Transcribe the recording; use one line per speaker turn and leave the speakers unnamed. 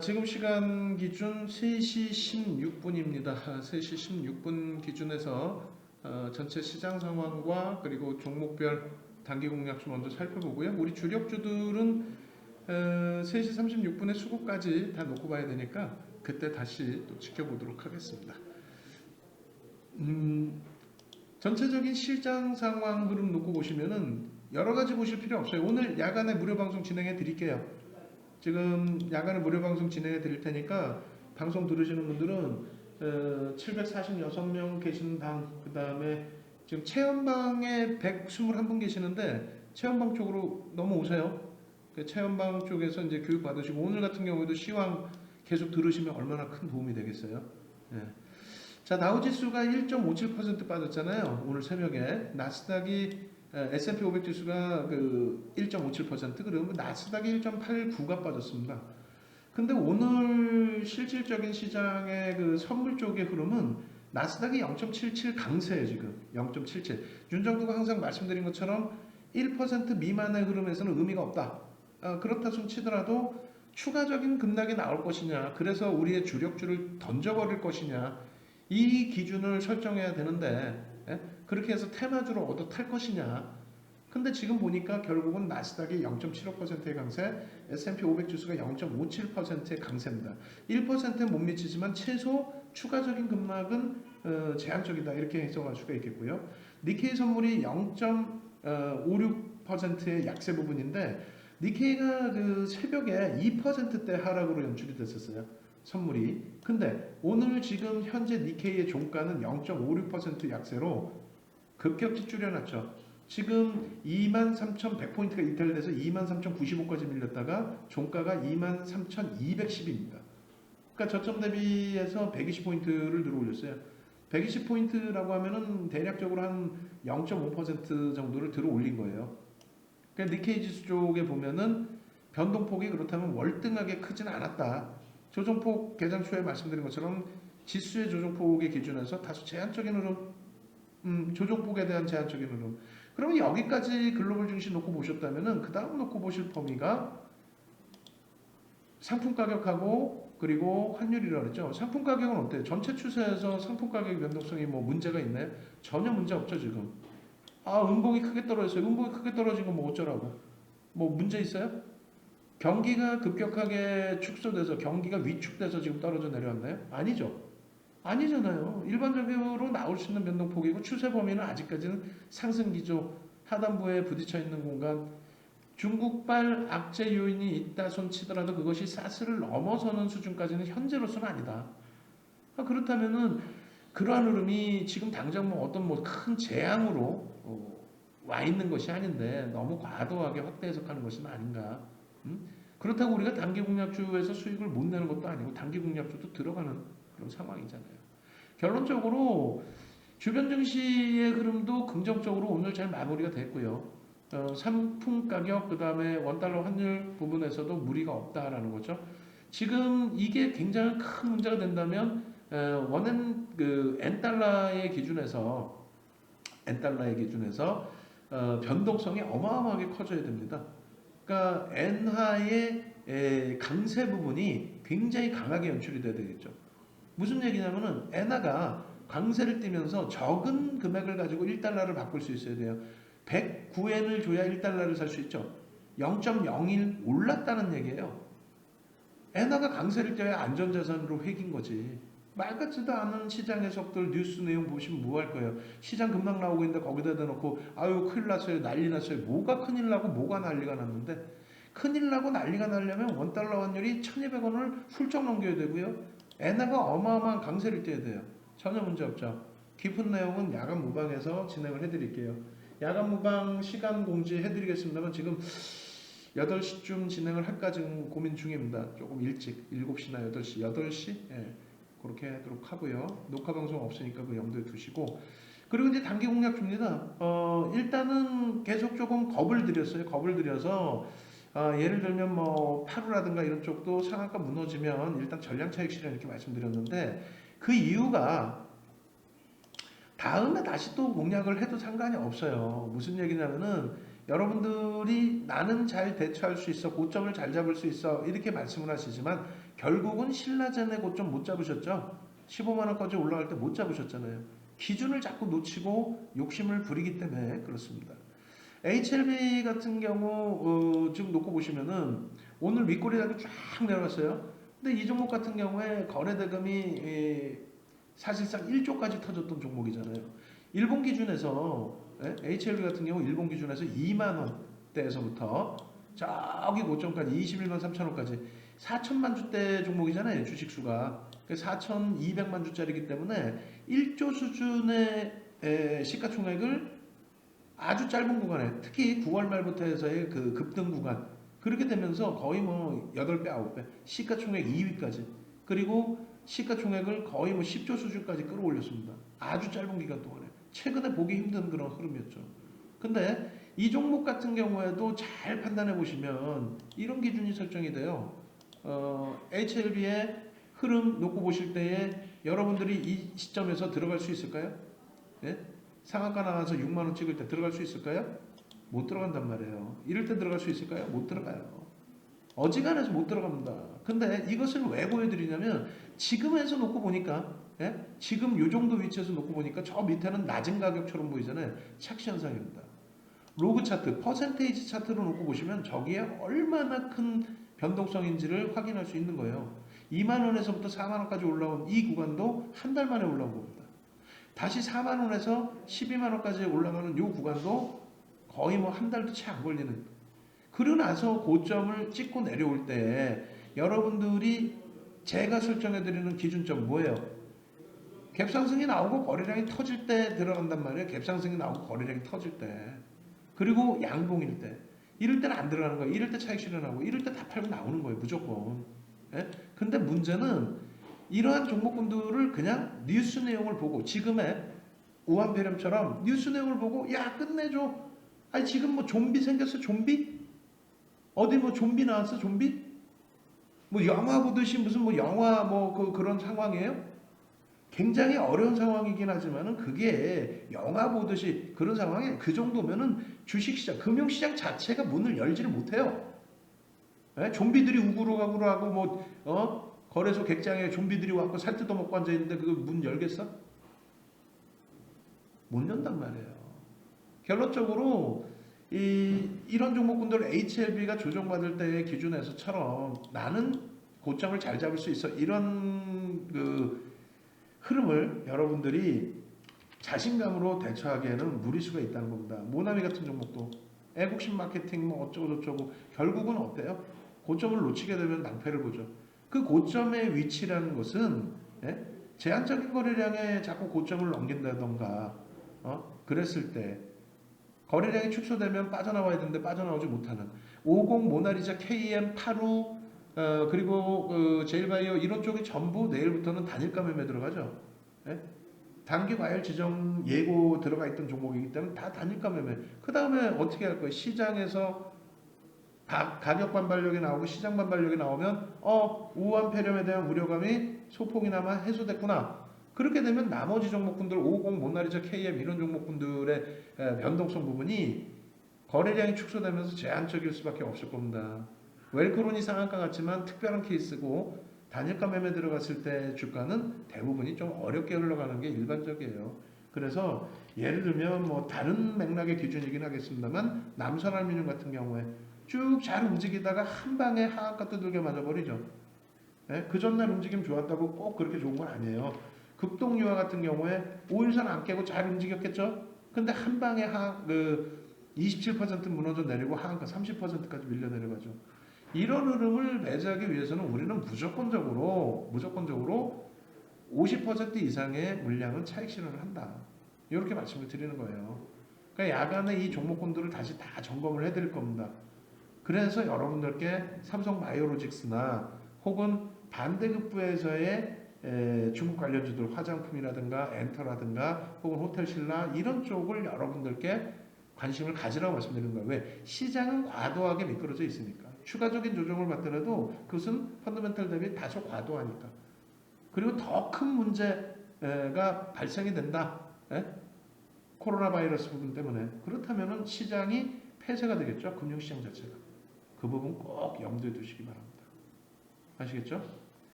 지금 시간 기준 3시 16분입니다. 3시 16분 기준에서 전체 시장 상황과 그리고 종목별 단기 공략주 먼저 살펴보고요. 우리 주력주들은 3시 36분에 수급까지 다 놓고 봐야 되니까 그때 다시 또 지켜보도록 하겠습니다. 전체적인 시장 상황 흐름 놓고 보시면은 여러 가지 보실 필요 없어요. 오늘 야간에 무료 방송 진행해 드릴게요. 지금 야간에 무료 방송 진행해 드릴 테니까 방송 들으시는 분들은 746명 계시는 방, 그 다음에 지금 체험방에 121분 계시는데 체험방 쪽으로 넘어오세요. 그 체험방 쪽에서 이제 교육 받으시고 오늘 같은 경우에도 시황 계속 들으시면 얼마나 큰 도움이 되겠어요. 예. 자, 다우지수가 1.57% 빠졌잖아요. 오늘 새벽에 나스닥이 S&P 500 지수가 그 1.57% 그러면 나스닥이 1.89가 빠졌습니다. 근데 오늘 실질적인 시장의 그 선물 쪽의 흐름은 나스닥이 0.77 강세예요, 지금. 0.77. 윤정도가 항상 말씀드린 것처럼 1% 미만의 흐름에서는 의미가 없다. 그렇다 손 치더라도 추가적인 급락이 나올 것이냐, 그래서 우리의 주력주를 던져버릴 것이냐, 이 기준을 설정해야 되는데, 그렇게 해서 테마주로 얻어 탈 것이냐. 근데 지금 보니까 결국은 나스닥이 0.75%의 강세, S&P 500 지수가 0.57%의 강세입니다. 1%에 못 미치지만 최소 추가적인 급락은 제한적이다, 이렇게 해석할 수가 있겠고요. 니케이 선물이 0.56%의 약세 부분인데 니케이가 그 새벽에 2%대 하락으로 연출이 됐었어요. 선물이. 근데 오늘 지금 현재 니케이의 종가는 0.56% 약세로 급격히 줄여놨죠. 지금 23,100포인트가 이탈돼서 23,095까지 밀렸다가 종가가 23,210입니다. 그러니까 저점 대비해서 120포인트를 들어 올렸어요. 120포인트라고 하면은 대략적으로 한 0.5% 정도를 들어 올린 거예요. 그러니까 니케이 지수 쪽에 보면은 변동폭이 그렇다면 월등하게 크진 않았다. 조정폭 개장 초에 말씀드린 것처럼 지수의 조정폭의 기준에서 다소 제한적인 흐름, 조정폭에 대한 제한적인 흐름. 그러면 여기까지 글로벌 증시 놓고 보셨다면은 그 다음 놓고 보실 범위가 상품 가격하고 그리고 환율이라고 그랬죠. 상품 가격은 어때요? 전체 추세에서 상품 가격 변동성이 뭐 문제가 있나요? 전혀 문제 없죠, 지금. 음봉이 크게 떨어졌어요. 음봉이 크게 떨어진 건 뭐 어쩌라고? 뭐 문제 있어요? 경기가 급격하게 축소돼서 경기가 위축돼서 지금 떨어져 내려왔나요? 아니죠. 아니잖아요. 일반적으로 나올 수 있는 변동폭이고 추세 범위는 아직까지는 상승 기조 하단부에 부딪혀 있는 공간, 중국발 악재 요인이 있다 손 치더라도 그것이 사스를 넘어서는 수준까지는 현재로서는 아니다. 그렇다면은 그러한 흐름이 지금 당장 뭐 어떤 뭐 큰 재앙으로 와 있는 것이 아닌데 너무 과도하게 확대 해석하는 것은 아닌가. 그렇다고 우리가 단기 공략주에서 수익을 못 내는 것도 아니고 단기 공략주도 들어가는 그런 상황이잖아요. 결론적으로 주변 증시의 흐름도 긍정적으로 오늘 잘 마무리가 됐고요. 상품 가격 그 다음에 원달러 환율 부분에서도 무리가 없다라는 거죠. 지금 이게 굉장히 큰 문제가 된다면 원엔 그 엔달러의 기준에서 변동성이 어마어마하게 커져야 됩니다. 그러니까 엔화의 강세 부분이 굉장히 강하게 연출이 돼야 되겠죠. 무슨 얘기냐면은 엔화가 강세를 띠면서 적은 금액을 가지고 1달러를 바꿀 수 있어야 돼요. 109엔을 줘야 1달러를 살 수 있죠. 0.01 올랐다는 얘기예요. 엔화가 강세를 떼야 안전자산으로 회긴 거지. 말 같지도 않은 시장 해석들 뉴스 내용 보시면 뭐 할 거예요. 시장 금방 나오고 있는데 거기다 대놓고 아유 큰일 났어요, 난리 났어요. 뭐가 큰일 나고 뭐가 난리가 났는데, 큰일 나고 난리가 나려면 원달러 환율이 1200원을 훌쩍 넘겨야 되고요. 엔화가 어마어마한 강세를 떼야 돼요. 전혀 문제 없죠. 깊은 내용은 야간 무방에서 진행을 해드릴게요. 야간 무방 시간 공지 해드리겠습니다만 지금 8시쯤 진행을 할까 지금 고민 중입니다. 조금 일찍 7시나 8시 8시 그렇게 하도록 하고요. 녹화 방송 없으니까 그 염두에 두시고, 그리고 이제 단기 공략주입니다. 일단은 계속 조금 겁을 들였어요. 겁을 들여서 예를 들면 뭐 파루라든가 이런 쪽도 상한가 무너지면 일단 전량 차익 실현 이렇게 말씀드렸는데, 그 이유가 다음에 다시 또 공략을 해도 상관이 없어요. 무슨 얘기냐면은 여러분들이 나는 잘 대처할 수 있어, 고점을 잘 잡을 수 있어 이렇게 말씀을 하시지만 결국은 신라젠의 고점 못 잡으셨죠? 15만 원까지 올라갈 때 못 잡으셨잖아요. 기준을 자꾸 놓치고 욕심을 부리기 때문에 그렇습니다. HLB 같은 경우 지금 놓고 보시면은 오늘 윗꼬리 달고 쫙 내려갔어요. 근데 이 종목 같은 경우에 거래 대금이 사실상 1조까지 터졌던 종목이잖아요. 일본 기준에서 HLB 같은 경우 일본 기준에서 2만 원대에서부터 저기 고점까지 21만 3천 원까지 4천만 주대 종목이잖아요. 주식수가 4,200만 주짜리이기 때문에 1조 수준의 시가총액을 아주 짧은 구간에 특히 9월 말부터 해서의 그 급등 구간 그렇게 되면서 거의 뭐 8배 9배 시가총액 2위까지 그리고 시가총액을 거의 뭐 10조 수준까지 끌어올렸습니다. 아주 짧은 기간 동안에 최근에 보기 힘든 그런 흐름이었죠. 근데 이 종목 같은 경우에도 잘 판단해 보시면 이런 기준이 설정이 돼요. HLB의 흐름 놓고 보실 때에 여러분들이 이 시점에서 들어갈 수 있을까요? 예? 상한가 나와서 6만 원 찍을 때 들어갈 수 있을까요? 못 들어간단 말이에요. 이럴 때 들어갈 수 있을까요? 못 들어가요. 어지간해서 못 들어갑니다. 근데 이것을 왜 보여드리냐면 지금에서 놓고 보니까 지금 이 정도 위치에서 놓고 보니까 저 밑에는 낮은 가격처럼 보이잖아요. 착시 현상입니다. 로그 차트, 퍼센테이지 차트로 놓고 보시면 저기에 얼마나 큰 변동성인지를 확인할 수 있는 거예요. 2만 원에서부터 4만 원까지 올라온 이 구간도 한 달 만에 올라온 겁니다. 다시 4만 원에서 12만 원까지 올라가는 이 구간도 거의 뭐 한 달도 채 안 걸리는. 그러고 나서 고점을 찍고 내려올 때 여러분들이 제가 설정해 드리는 기준점 뭐예요? 갭상승이 나오고 거래량이 터질 때 들어간단 말이에요. 갭상승이 나오고 거래량이 터질 때. 그리고 양봉일 때. 이럴 때는 안 들어가는 거예요. 이럴 때 차익 실현하고 이럴 때 다 팔고 나오는 거예요. 무조건. 근데 문제는 이러한 종목군들을 그냥 뉴스 내용을 보고 지금의 우한폐렴처럼 뉴스 내용을 보고 야 끝내줘. 아니 지금 뭐 좀비 생겼어 좀비? 어디 뭐 좀비 나왔어 좀비? 뭐 영화 보듯이 무슨 뭐 영화 뭐 그런 상황이에요? 굉장히 어려운 상황이긴 하지만은 그게 영화 보듯이 그런 상황에 그 정도면은 주식시장, 금융시장 자체가 문을 열지를 못해요. 좀비들이 우구르가구르 하고 뭐 거래소 객장에 좀비들이 와서 살 뜯어먹고 앉아있는데 그 문 열겠어? 못 연단 말이에요. 결론적으로 이런 종목군들 HLB가 조정받을 때의 기준에서처럼 나는 고점을 잘 잡을 수 있어. 이런 그 흐름을 여러분들이 자신감으로 대처하기에는 무리수가 있다는 겁니다. 모나미 같은 종목도 애국심 마케팅 뭐 어쩌고 저쩌고 결국은 어때요? 고점을 놓치게 되면 낭패를 보죠. 그 고점의 위치라는 것은 제한적인 거래량에 자꾸 고점을 넘긴다던가 그랬을 때 거래량이 축소되면 빠져나와야 되는데 빠져나오지 못하는 50 모나리자 KM 85 그리고 제일바이오 이런 쪽이 전부 내일부터는 단일가 매매 들어가죠. 단기 과열 지정 예고 들어가 있던 종목이기 때문에 다 단일가 매매. 그 다음에 어떻게 할 거예요? 시장에서 가격 반발력이 나오고 시장 반발력이 나오면 우한 폐렴에 대한 우려감이 소폭이나마 해소됐구나. 그렇게 되면 나머지 종목군들 50 모나리자 KM 이런 종목군들의 변동성 부분이 거래량이 축소되면서 제한적일 수밖에 없을 겁니다. 웰크론이 상한가 같지만 특별한 케이스고 단일가 매매 들어갔을 때 주가는 대부분이 좀 어렵게 흘러가는 게 일반적이에요. 그래서 예를 들면 뭐 다른 맥락의 기준이긴 하겠습니다만 남선알미늄 같은 경우에 쭉 잘 움직이다가 한 방에 하한가 두들겨 맞아버리죠. 그 전날 움직임 좋았다고 꼭 그렇게 좋은 건 아니에요. 급동유화 같은 경우에 5일선 안 깨고 잘 움직였겠죠. 근데 한 방에 27% 무너져 내리고 하한가 30%까지 밀려 내려가죠. 이런 흐름을 배제하기 위해서는 우리는 무조건적으로 50% 이상의 물량은 차익 실현을 한다. 이렇게 말씀을 드리는 거예요. 그러니까 야간에 이 종목군들을 다시 다 점검을 해드릴 겁니다. 그래서 여러분들께 삼성바이오로직스나 혹은 반대급부에서의 중국 관련주들 화장품이라든가 엔터라든가 혹은 호텔신라 이런 쪽을 여러분들께 관심을 가지라고 말씀드리는 거예요. 왜? 시장은 과도하게 미끄러져 있으니까. 추가적인 조정을 받더라도 그것은 펀더멘털 대비 다소 과도하니까. 그리고 더 큰 문제가 발생이 된다. 코로나 바이러스 부분 때문에. 그렇다면 시장이 폐쇄가 되겠죠. 금융시장 자체가. 그 부분 꼭 염두에 두시기 바랍니다. 아시겠죠?